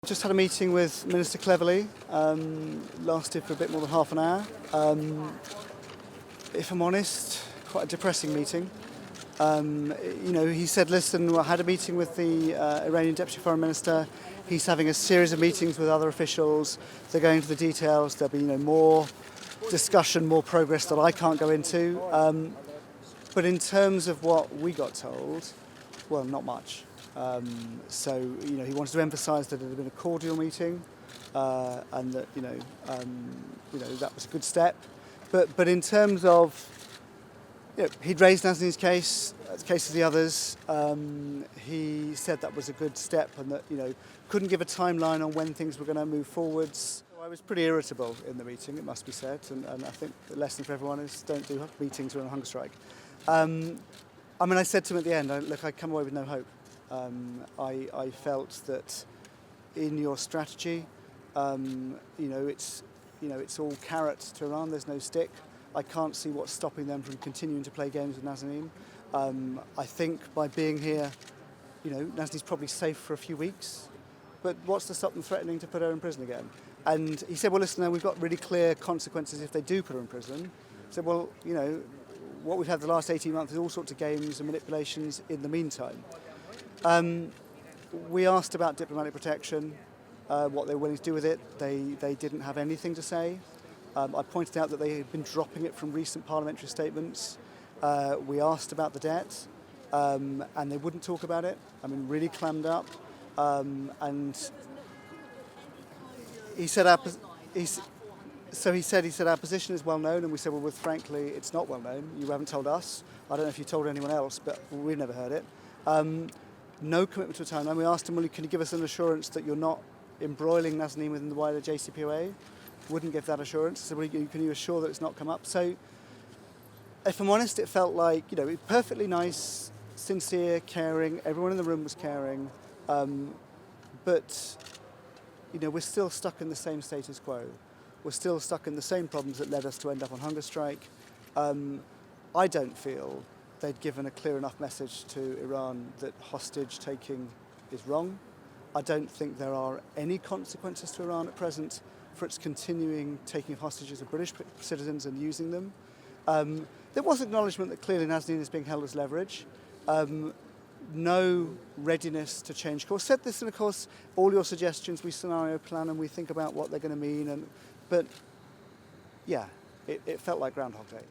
Just had a meeting with Minister Cleverly, lasted for a bit more than half an hour. If I'm honest, quite a depressing meeting. He said, listen, I had a meeting with the Iranian Deputy Foreign Minister. He's having a series of meetings with other officials. They're going into the details. There'll be more discussion, more progress that I can't go into. But in terms of what we got told, well, not much. He wanted to emphasise that it had been a cordial meeting, and that that was a good step. But in terms of, he'd raised Nazanin's case, the case of the others. He said that was a good step, and that couldn't give a timeline on when things were going to move forwards. I was pretty irritable in the meeting, it must be said, and I think the lesson for everyone is don't do meetings when on a hunger strike. I said to him at the end, look, I come away with no hope. I felt that in your strategy, it's all carrot to Iran. There's no stick. I can't see what's stopping them from continuing to play games with Nazanin. I think by being here, Nazanin's probably safe for a few weeks. But what's to stop them threatening to put her in prison again? And he said, well, listen, we've got really clear consequences if they do put her in prison. I said, well, what we've had the last 18 months is all sorts of games and manipulations in the meantime. We asked about diplomatic protection, what they were willing to do with it. They didn't have anything to say. I pointed out that they had been dropping it from recent parliamentary statements. We asked about the debt, and they wouldn't talk about it. Really clammed up. And he said our position is well known, and we said, well, frankly, it's not well known. You haven't told us. I don't know if you told anyone else, but we've never heard it. No commitment to a timeline. We asked him, well, can you give us an assurance that you're not embroiling Nazanin within the wider JCPOA? Wouldn't give that assurance. So can you assure that it's not come up? So, if I'm honest, it felt like, perfectly nice, sincere, caring. Everyone in the room was caring. But we're still stuck in the same status quo. We're still stuck in the same problems that led us to end up on hunger strike. I don't feel they'd given a clear enough message to Iran that hostage taking is wrong. I don't think there are any consequences to Iran at present for its continuing taking of hostages of British citizens and using them. There was acknowledgement that clearly Nazanin is being held as leverage. No readiness to change course. Said this, and of course, all your suggestions, we scenario plan and we think about what they're going to mean. But yeah, it felt like Groundhog Day.